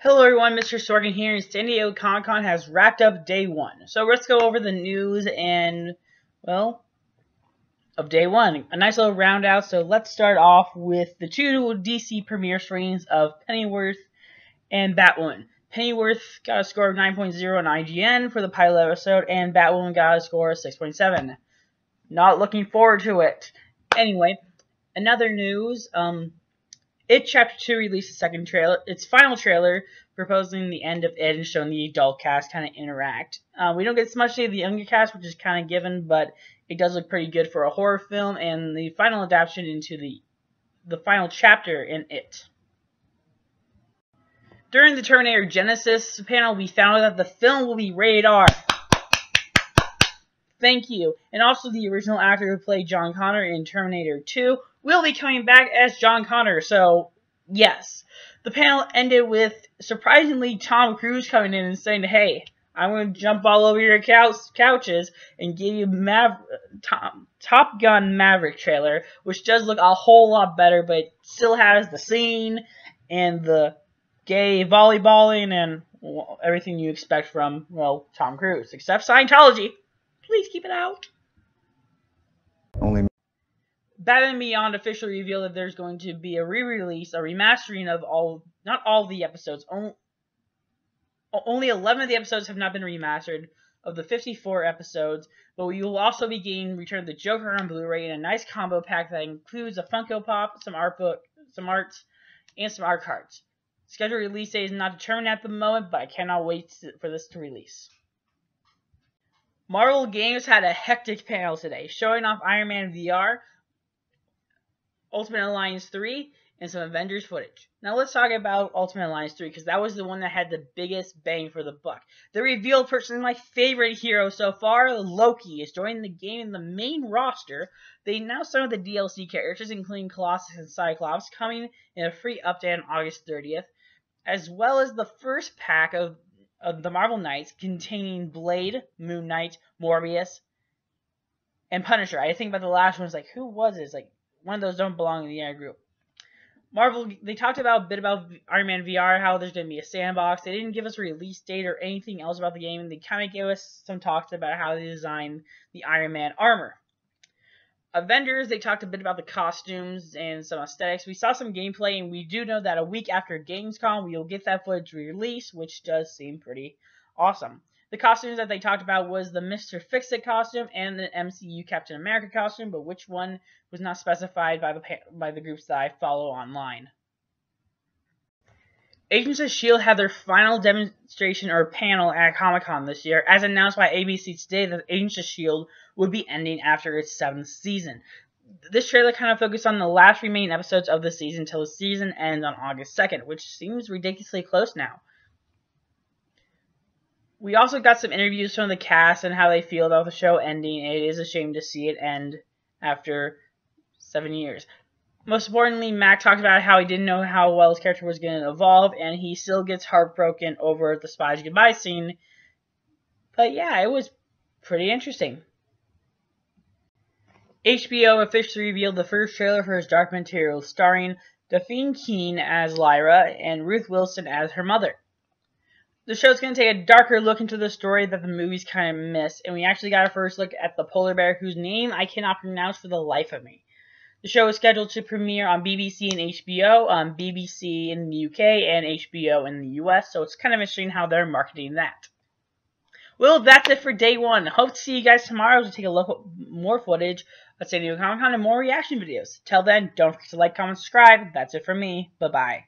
Hello everyone, Mr. Sorkin here, and San Diego Comic-Con has wrapped up day one. So let's go over the news and, well, of day one. A nice little round out, so let's start off with the two DC premiere screenings of Pennyworth and Batwoman. Pennyworth got a score of 9.0 on IGN for the pilot episode, and Batwoman got a score of 6.7. Not looking forward to it. Anyway, another news, It Chapter 2 released its final trailer, proposing the end of it and showing the adult cast kind of interact. We don't get as much of the younger cast, which is kind of given, but it does look pretty good for a horror film, and the final adaptation into the final chapter in it. During the Terminator Genesis panel, we found out that the film will be rated R. Thank you. And also the original actor who played John Connor in Terminator 2 will be coming back as John Connor, so yes. The panel ended with, surprisingly, Tom Cruise coming in and saying, "Hey, I'm going to jump all over your couches and give you Top Gun Maverick trailer," which does look a whole lot better, but it still has the scene and the gay volleyballing and everything you expect from, well, Tom Cruise, except Scientology. Please keep it out. Batman Beyond officially revealed that there's going to be a re-release, a remastering of not all the episodes. Only 11 of the episodes have not been remastered of the 54 episodes, but we will also be getting Return of the Joker on Blu-ray in a nice combo pack that includes a Funko Pop, some arts, and some art cards. Scheduled release date is not determined at the moment, but I cannot wait for this to release. Marvel Games had a hectic panel today, showing off Iron Man VR, Ultimate Alliance 3, and some Avengers footage. Now let's talk about Ultimate Alliance 3, because that was the one that had the biggest bang for the buck. They revealed personally my favorite hero so far, Loki, is joining the game in the main roster. They announced some of the DLC characters, including Colossus and Cyclops, coming in a free update on August 30th, as well as the first pack of the Marvel Knights containing Blade, Moon Knight, Morbius, and Punisher. I think about the last one, it's like, who was it? It's like, one of those don't belong in the other group. Marvel, they talked a bit about Iron Man VR, how there's going to be a sandbox. They didn't give us a release date or anything else about the game, and they kind of gave us some talks about how they designed the Iron Man armor. Avengers, they talked a bit about the costumes and some aesthetics. We saw some gameplay, and we do know that a week after Gamescom, we will get that footage released, which does seem pretty awesome. The costumes that they talked about was the Mr. Fix-It costume and the MCU Captain America costume, but which one was not specified by the groups that I follow online. Agents of S.H.I.E.L.D. had their final demonstration or panel at Comic-Con this year, as announced by ABC today that Agents of S.H.I.E.L.D. would be ending after its 7th season. This trailer kind of focused on the last remaining episodes of the season until the season ends on August 2nd, which seems ridiculously close now. We also got some interviews from the cast and how they feel about the show ending. It is a shame to see it end after 7 years. Most importantly, Mac talked about how he didn't know how well his character was going to evolve, and he still gets heartbroken over the Spy's goodbye scene. But yeah, it was pretty interesting. HBO officially revealed the first trailer for its Dark Materials, starring Daphne Keane as Lyra and Ruth Wilson as her mother. The show's going to take a darker look into the story that the movies kind of missed, and we actually got a first look at the polar bear whose name I cannot pronounce for the life of me. The show is scheduled to premiere on BBC and HBO, on BBC in the UK and HBO in the US, so it's kind of interesting how they're marketing that. Well, that's it for day one. Hope to see you guys tomorrow to take a look at more footage of San Diego Comic-Con and more reaction videos. Till then, don't forget to like, comment, subscribe. That's it for me. Bye-bye.